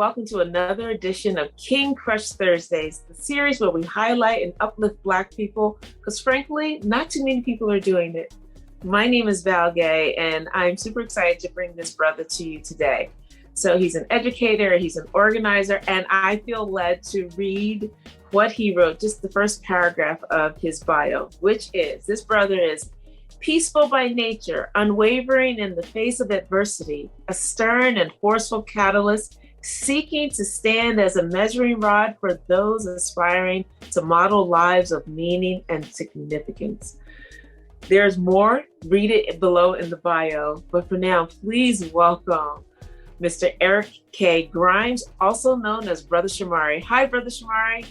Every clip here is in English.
welcome to another edition of King Crush Thursdays, the series where we highlight and uplift Black people, because frankly, not too many people are doing it. My name is Val Gay, and I'm super excited to bring this brother to you today. So he's an educator, he's an organizer, and I feel led to read what he wrote, just the first paragraph of his bio, which is, this brother is peaceful by nature, unwavering in the face of adversity, a stern and forceful catalyst, seeking to stand as a measuring rod for those aspiring to model lives of meaning and significance. There's more, read it below in the bio, but for now, please welcome Mr. Eric K. Grimes, also known as Brother Shomari. Hi, Brother Shomari.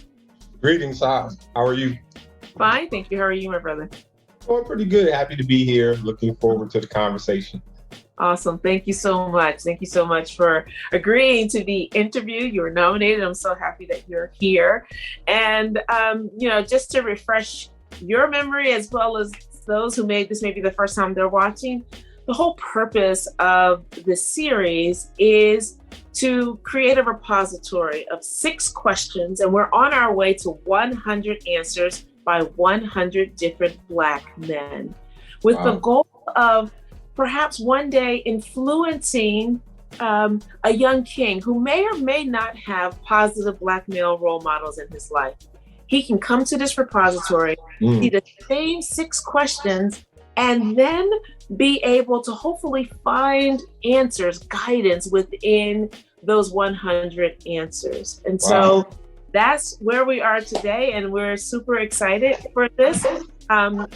Greetings, how are you? Fine, thank you. How are you, my brother? Oh, pretty good. Happy to be here. Looking forward to the conversation. Awesome. Thank you so much. Thank you so much for agreeing to be interviewed. You were nominated. I'm so happy that you're here. And, just to refresh your memory as well as those who made this maybe the first time they're watching, the whole purpose of this series is to create a repository of 6 questions, and we're on our way to 100 answers by 100 different Black men, with the goal of perhaps one day influencing a young king who may or may not have positive Black male role models in his life. He can come to this repository, see the same 6 questions, and then be able to hopefully find answers, guidance within those 100 answers. And so that's where we are today, and we're super excited for this.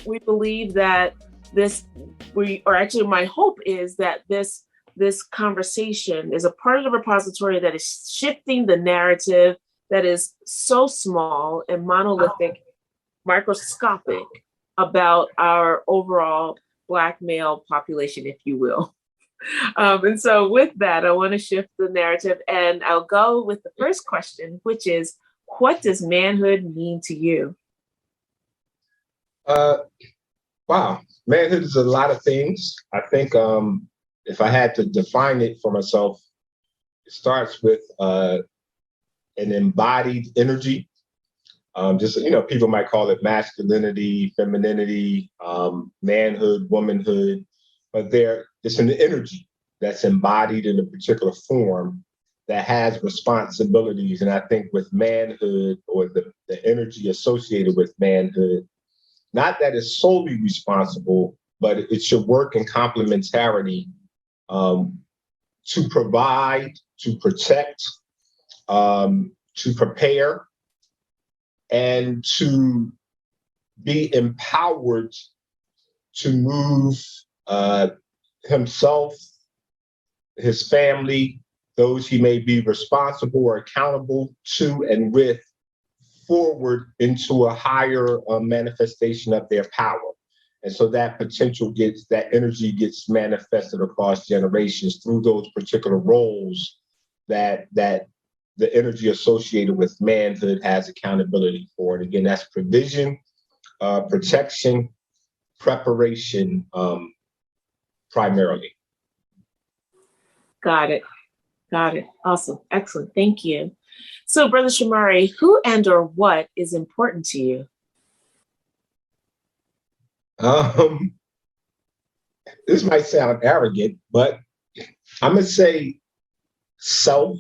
We believe that my hope is that this conversation is a part of the repository that is shifting the narrative that is so small and monolithic, microscopic about our overall Black male population, if you will. And so with that, I want to shift the narrative, and I'll go with the first question, which is, what does manhood mean to you? Wow, manhood is a lot of things. I think if I had to define it for myself, it starts with an embodied energy. People might call it masculinity, femininity, manhood, womanhood, but it's an energy that's embodied in a particular form that has responsibilities. And I think with manhood, or the energy associated with manhood, not that it's solely responsible, but it should work in complementarity to provide, to protect, to prepare, and to be empowered to move himself, his family, those he may be responsible or accountable to and with, forward into a higher manifestation of their power. And so that energy gets manifested across generations through those particular roles that the energy associated with manhood has accountability for. And again, that's provision, protection, preparation, primarily. Got it. Awesome. Excellent. Thank you. So, Brother Shomari, who and or what is important to you? This might sound arrogant, but I'm going to say self,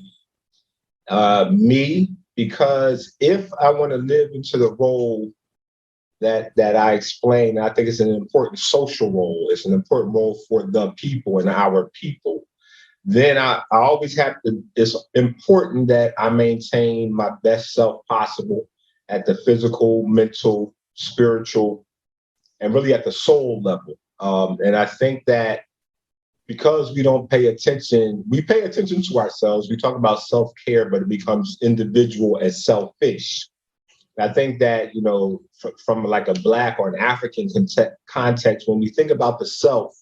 me, because if I want to live into the role that I explained, I think it's an important social role. It's an important role for the people and our people. Then I always it's important that I maintain my best self possible at the physical, mental, spiritual, and really at the soul level. And I think that because we don't pay attention to ourselves. We talk about self-care, but it becomes individual and selfish. I think that, from like a Black or an African context, when we think about the self,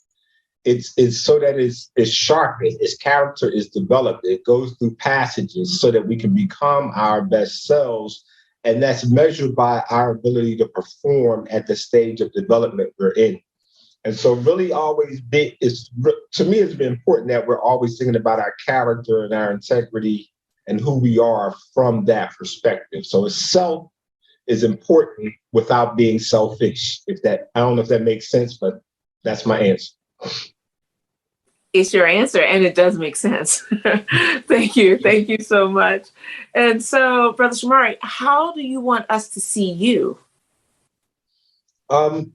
it's so that it's sharpened, its character is developed, it goes through passages so that we can become our best selves. And that's measured by our ability to perform at the stage of development we're in. And so really to me, it's been important that we're always thinking about our character and our integrity and who we are from that perspective. So self is important without being selfish. I don't know if that makes sense, but that's my answer. It's your answer, and it does make sense. Thank you. Thank you so much. And so, Brother Shomari, how do you want us to see you? Brother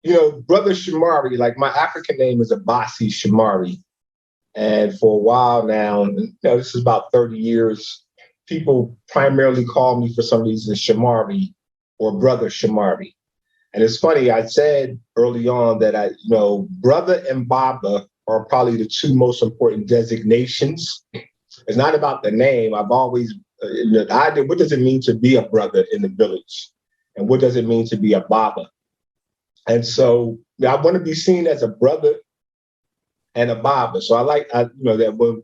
Shomari, like my African name is Abasi Shomari. And for a while now, this is about 30 years, people primarily call me for some reason Shomari or Brother Shomari. And it's funny, I said early on that brother and Baba are probably the two most important designations. It's not about the name. I've always, what does it mean to be a brother in the village? And what does it mean to be a Baba? And so I want to be seen as a brother and a Baba. So that when,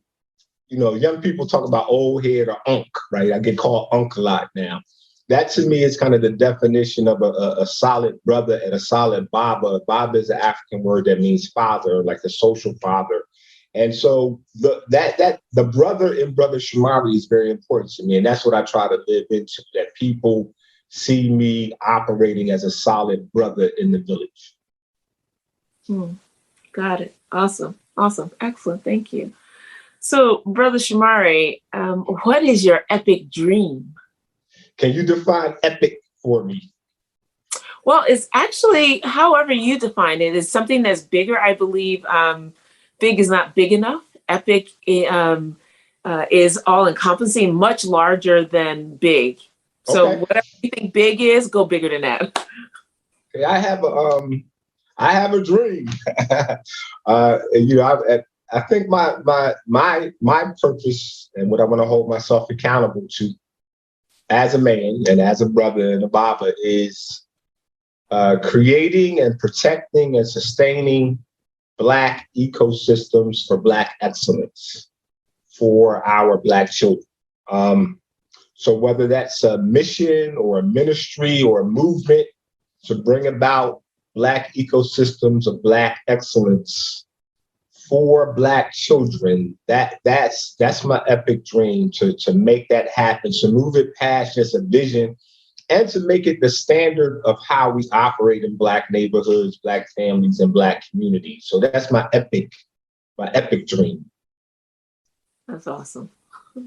young people talk about old head or unk, right? I get called unk a lot now. That to me is kind of the definition of a solid brother and a solid Baba. Baba is an African word that means father, like the social father. And so the brother in Brother Shomari is very important to me. And that's what I try to live into, that people see me operating as a solid brother in the village. Got it. Awesome. Excellent. Thank you. So, Brother Shomari, what is your epic dream? Can you define epic for me? Well, it's actually however you define it. It's something that's bigger. I believe big is not big enough. Epic is all encompassing, much larger than big. So whatever you think big is, go bigger than that. Okay, I have a dream. I think my purpose and what I want to hold myself accountable to as a man and as a brother and a Baba is creating and protecting and sustaining Black ecosystems for Black excellence for our Black children. So whether that's a mission or a ministry or a movement to bring about Black ecosystems of Black excellence for Black children, that's my epic dream, to make that happen, to move it past just a vision and to make it the standard of how we operate in Black neighborhoods, Black families, and Black communities. So that's my epic dream. That's awesome.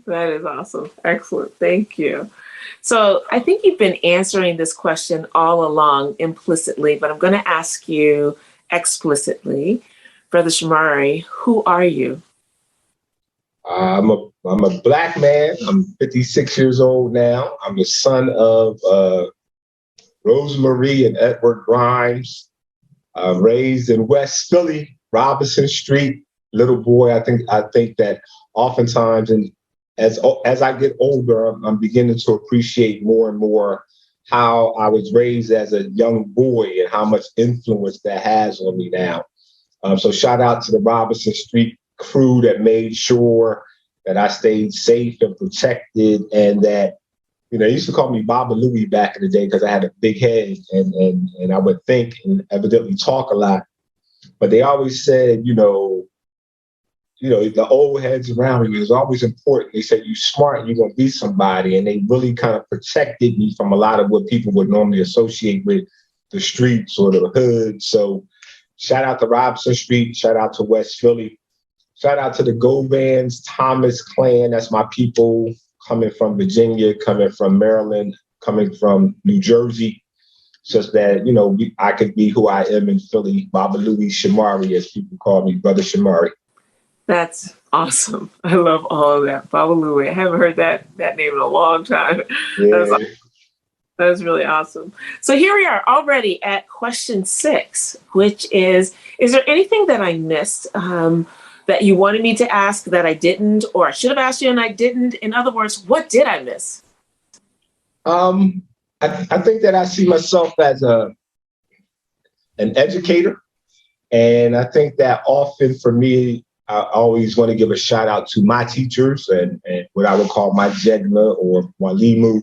That is awesome. Excellent. Thank you. So I think you've been answering this question all along implicitly, but I'm going to ask you explicitly. Brother Shomari, who are you? I'm a Black man. I'm 56 years old now. I'm the son of Rosemary and Edward Grimes. Raised in West Philly, Robinson Street. Little boy, I think that oftentimes, and as I get older, I'm beginning to appreciate more and more how I was raised as a young boy and how much influence that has on me now. So shout out to the Robinson Street crew that made sure that I stayed safe and protected, and that, they used to call me Baba Louie back in the day because I had a big head and I would think and evidently talk a lot. But they always said, the old heads around me, it was always important. They said, you smart, you're going to be somebody. And they really kind of protected me from a lot of what people would normally associate with the streets or the hood. So shout out to Robinson Street, shout out to West Philly, shout out to the Govans, Thomas clan. That's my people coming from Virginia, coming from Maryland, coming from New Jersey, just that, I could be who I am in Philly, Baba Louie Shomari, as people call me, Brother Shomari. That's awesome. I love all of that. Baba Louie. I haven't heard that name in a long time. Yeah. That is really awesome. So here we are already at question 6, which is there anything that I missed that you wanted me to ask that I didn't, or I should have asked you and I didn't? In other words, what did I miss? I think that I see myself as an educator. And I think that often for me, I always want to give a shout out to my teachers and what I would call my Jegna or Walimu,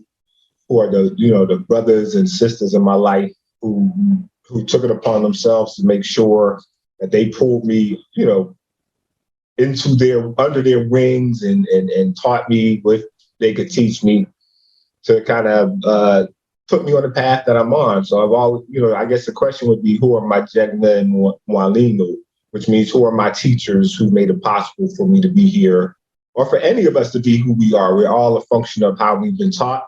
who are the brothers and sisters in my life who took it upon themselves to make sure that they pulled me, under their wings and taught me what they could teach me to kind of put me on the path that I'm on. So I've always, I guess the question would be, who are my Jegna and Mwalimu, which means who are my teachers who made it possible for me to be here, or for any of us to be who we are. We're all a function of how we've been taught.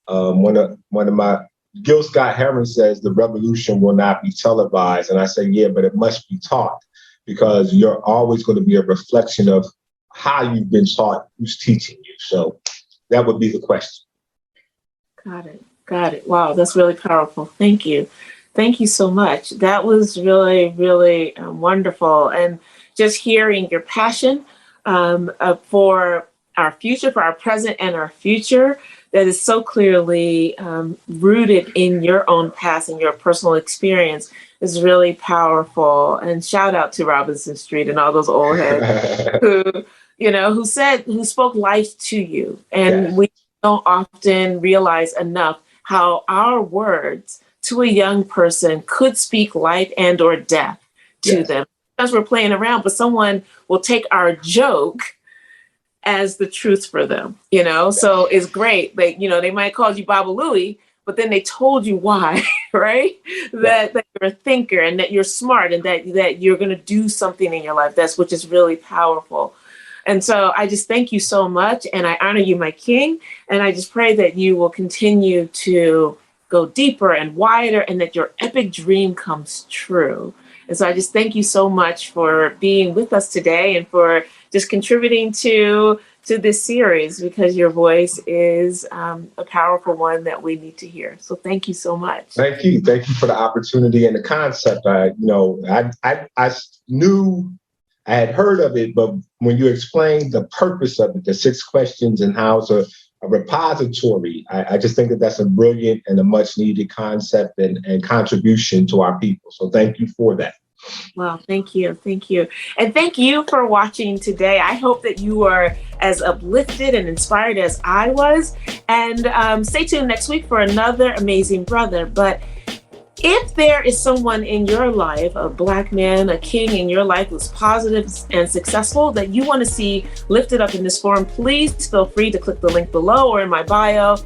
One of my Gil Scott Heron says the revolution will not be televised. And I say, yeah, but it must be taught, because you're always going to be a reflection of how you've been taught, who's teaching you. So that would be the question. Got it. Wow, that's really powerful. Thank you. Thank you so much. That was really, really wonderful. And just hearing your passion for our future, for our present and our future, that is so clearly rooted in your own past and your personal experience is really powerful. And shout out to Robinson Street and all those old heads who spoke life to you. And yes, we don't often realize enough how our words to a young person could speak life and or death to them. Because we're playing around, but someone will take our joke as the truth for them, So it's great. They might call you Baba Louie, but then they told you why, right? That you're a thinker and that you're smart and that you're going to do something in your life. Which is really powerful. And so I just thank you so much, and I honor you, my king. And I just pray that you will continue to go deeper and wider, and that your epic dream comes true. And so I just thank you so much for being with us today and for just contributing to this series, because your voice is a powerful one that we need to hear. So thank you so much. Thank you for the opportunity and the concept. I knew I had heard of it, but when you explained the purpose of it, the 6 questions and how it's a repository, I just think that that's a brilliant and a much needed concept and contribution to our people. So thank you for that. Well, thank you. And thank you for watching today. I hope that you are as uplifted and inspired as I was. And stay tuned next week for another amazing brother. But if there is someone in your life, a Black man, a king in your life who's positive and successful that you want to see lifted up in this forum, please feel free to click the link below or in my bio,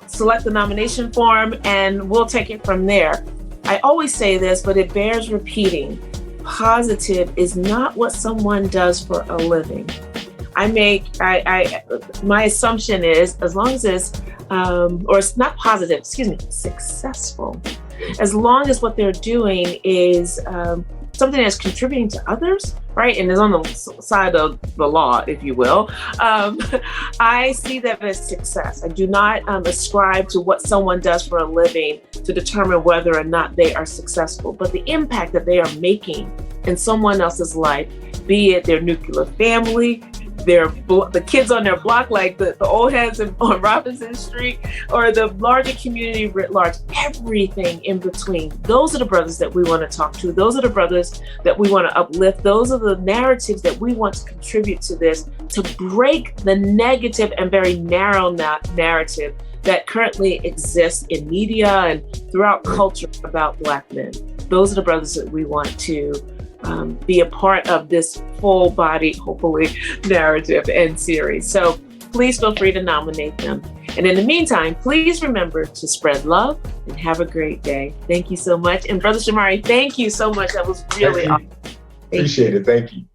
select the nomination form, and we'll take it from there. I always say this, but it bears repeating. Positive is not what someone does for a living. My assumption is, as long as it's, or it's not positive, successful. As long as what they're doing is something that's contributing to others, right? And is on the side of the law, if you will. I see that as success. I do not ascribe to what someone does for a living to determine whether or not they are successful, but the impact that they are making in someone else's life, be it their nuclear family, the kids on their block, like the old heads on Robinson Street, or the larger community writ large, everything in between. Those are the brothers that we want to talk to. Those are the brothers that we want to uplift. Those are the narratives that we want to contribute to this, to break the negative and very narrow narrative that currently exists in media and throughout culture about Black men. Those are the brothers that we want to be a part of this full body, hopefully, narrative and series. So please feel free to nominate them. And in the meantime, please remember to spread love and have a great day. Thank you so much. And Brother Shomari, thank you so much. That was really awesome. Appreciate it. Thank you.